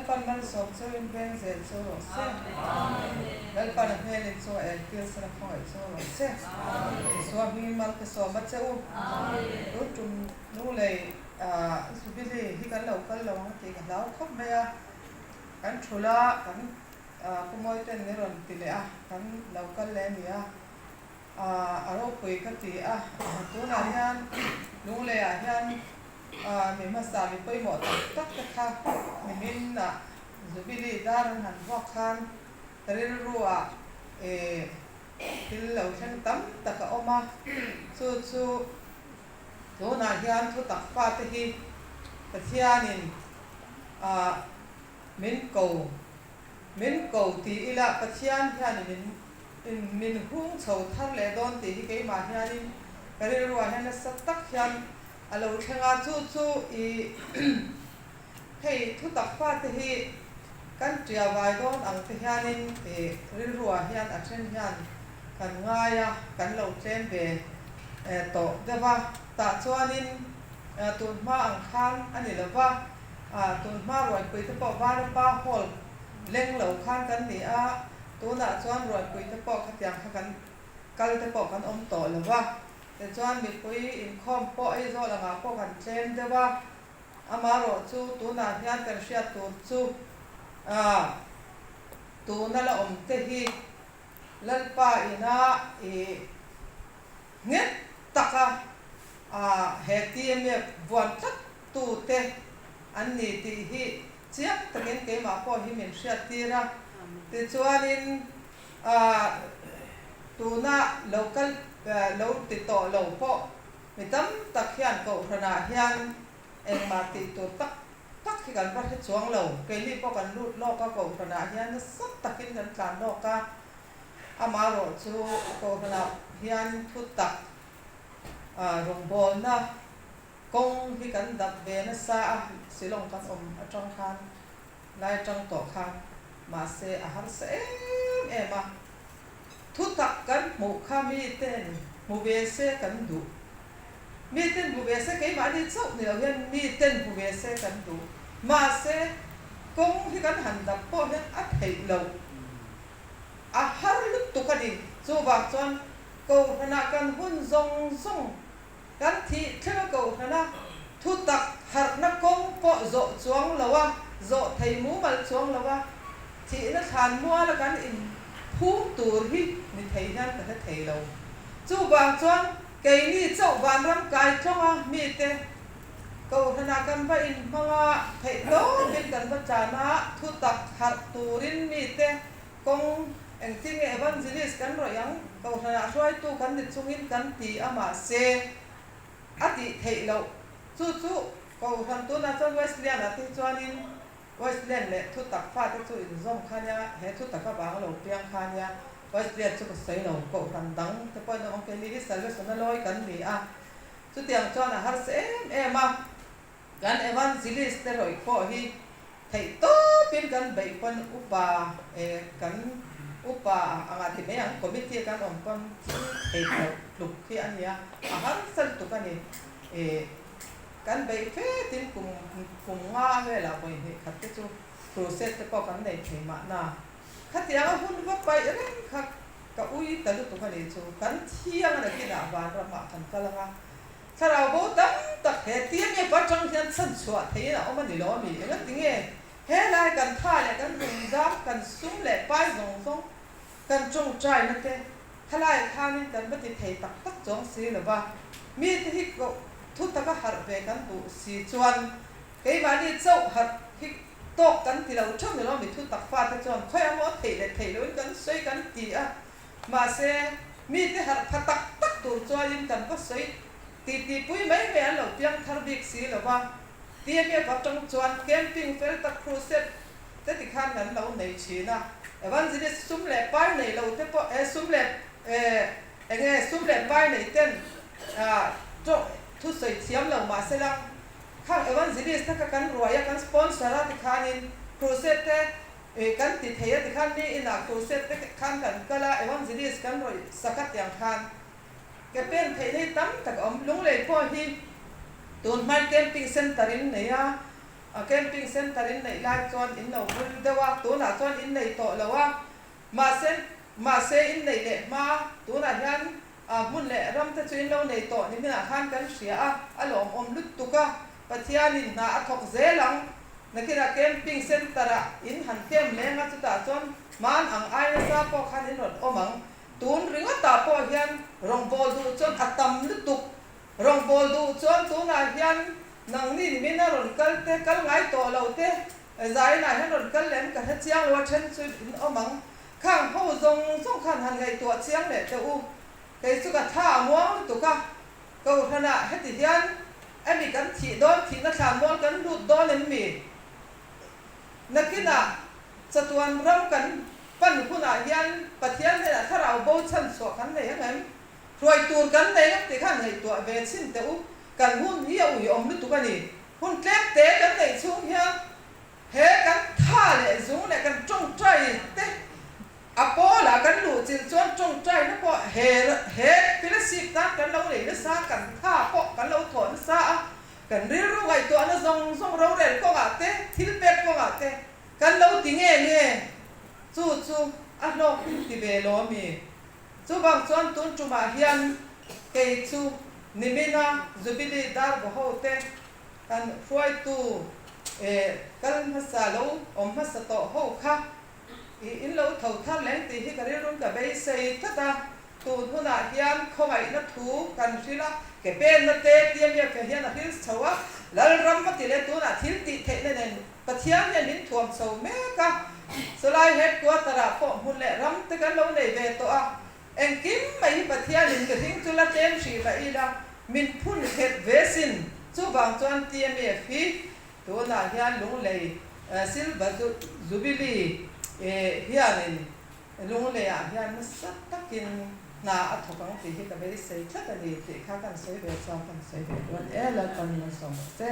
pan man som so in ben zel so lo se bel pan hel so el kil sa ko so lo se so bi mal ke so ma cheu u tum nu le su bi le hi kan lo ti kan lau khop me ya kan thula kan ko moi ten ne ron ti le kan lo kal le ni aro pui ka ti tu na hian nu le hian mi ma sa mi poi mo tak tak kha mi min na zubili daran han wa khan rin ruwa til lo thang tam taka oma chu tu na hian thu tak pa te hi pathianin min ko ti ila pathian hian min hung chho thar le don ti hi ke ma hianin rin ruwa hian sa tak hian alo thenga chu I hei thu tak pa te hi kan tria vai don ang te hianin rin ruwa hian a then hian kan ngaya kan lo tlem ve to dewa ta chuanin tun ma ang khan ani lova tun ma roi pui te pawh var pa hol leng lo khan kan ni tuna chuan roi pui te pawh khatiang kha kan kal te pawh kan om to lova te chuan mi pui in khom pawh ai zo langa pawh kan tlem dewa amaro chu tuna hian kan hriat tur chu tuna la om te hi lalpa ina nget taka he tiame buan tak tu te an ni ti hi chiak takin ke ma pawh hi min hriat tira te chuanin tuna local lo ti to lo pawh mi tam tak hian ko hrana hian engma ti tu tak khi kan va he chuang lo ke li pawh kan lut lo ka ko hrana hian na sak takin kan tlan lo ka amaro chu ko hrana hian thu tak rong bol na kong hi kan dak ve na sa silong kan atang khan lai tang to khan ma se har se ema thu tak kan mu kha mi ten mu ve se kan du mi ten bu ve se ke ma ni chau ni lo hian mi ten bu ve se kan du ma se kong hi kan han dak po hian a thei lo har lut tu ka ni chu wa chuan ko hana kan hun zong kan thi thela ko hana thu tak har na kong po zo chuang lawa zo thei mu mal chuang lawa thi na than mua la kan in phu tur hi ni thei nan ka thei lo chu wa chuan ke ni chau van ram kai thonga mi te ko hana kan ba in manga thei lo bin kan ba chana thu tak har turin mi te kong eng ting evangelist kan ro yang ko hana roi tu kan ni chungin kan ti ama se ati thei lo chu ko han tu na chon Wesleyan ati chuanin Wesleyan le thu tak fa te chu in zom khania he thu tak ka bang lo piang khania Wesleyan chu ko sei lo ko han dang te poi no ong ke ni salvation na loi kan ni chu tiang chuan har se ema kan evangelist te roi ko hi thei to pin kan bei pon upa kan upa anga ti me ang committee kan om pon thei luk khi ania har sal tu kan ni kan bei fe tin kum nga he la boi he khat te chu process te pawh kan nei thei ma na khatia hun va pai ren kha ka ui ta lu tu kan ni chu kan thiang na ki na van ra ma kan kalanga sarau bo tam tak he tiang e pa chang hian san chua thei na oma ni lo mi enga tinge he lai kan tha le kan rung zam kan sum le pai zong kan chong chai na te thalai khanin kan ba ti thei tak tak chong si la ba mi te hi ko thu ta ka har ve kan bu si chuan ke ma ni chau har hi tok kan ti lo thong ni lo mi thu tak fa te chuan khoi amo thei lo kan soi kan ti ma se mi te har phatak tak tur chuan kan ba soi ti pui mai me lo piang thar bik si lo ba ti me ba tong chuan camping fel tak crusade te ti khan nan lo nei china evangelist sum le pai nei lo te po sum le sum le pai nei ten cho thu soi thiam lo ma se lang khang evangelist ta kan roya kan sponsor ti khanin crusade te kan ti theya ti khan ni ina crusade te khan kan kala evangelist kan roi sakat yang khan ke pen thei nei tam tak om lung le po hi tun mai camping center in neya camping center in nei lai chuan in no bul dewa tuna chuan in nei to lawa ma se in nei le ma tuna hian mun le ram te chuin lo nei to ni mina khan kan ria a lom om lut tuka pathianin na athok zelang nakira camping center in han kem lenga chuta chuan man ang ai na sa po khan in rot omang tun ringa ta po hian rong bol du chuan atam lut tuk rong bol du chuan tuna hian nang ni mina ron kal te kal ngai to lo te zai na hian ron kal lem ka chiang lo then chu in omang khang ho zong khan han ngai to chiang le te u cái chú cả thả muỗng tụ cả câu thằng nào hết thì hiền em bị cắn chỉ đón thì nó thả muỗng cắn lụt đón lên mì nó kia nào cho tuần rong cắn phần khu nào hiền và hiền hay là thả rau bầu chân sọ cắn này em rồi tuần cắn này thì khăn này tụ về xin tụ cắn hun nhiều ông biết tụ cái gì hun kép té cắn này xuống hiền hết cắn thả lại xuống lại cắn trong trái té apo là kan lu chin chuan trong trai nó po he plastic ta kan lo le na sa kan tha po kan lo thon sa kan ri ru ngai to na zong ro re ko ga te thil pek ko ga te kan lo ti nge chu a lo ti ve lo mi chu bang chuan tun chu ma hian ke chu nimena zubili dar bo ho te kan fuai tu kan ma sa lo ma sa to ho kha in lâu thầu thắt lén thì khi cái rung cả bây xây thắt ta tụi nó là hiền không ai nó thú cần gì là cái bên nó tê tiêm việc cái hiền là thiếu sầu á là rắm cái tỷ lệ tụi là thiếu tỷ thế này và thiếu nhân đến thuồng sầu mẹ cả số lại hết qua ta đã phỏng hôn lệ rắm tới cái lâu này về tụi em kiếm mấy và thiếu những cái tiếng tụi là tem gì vậy là mình phun hết vệ sinh chú bằng toàn tiêm việc phí tụi là hiền lúng lệ xin và zubili hianin lung le a hian na sat takin na athokang ti hi ka very sei thak ani ti kha kan sei ve chang kan sei ve don ela kan na som se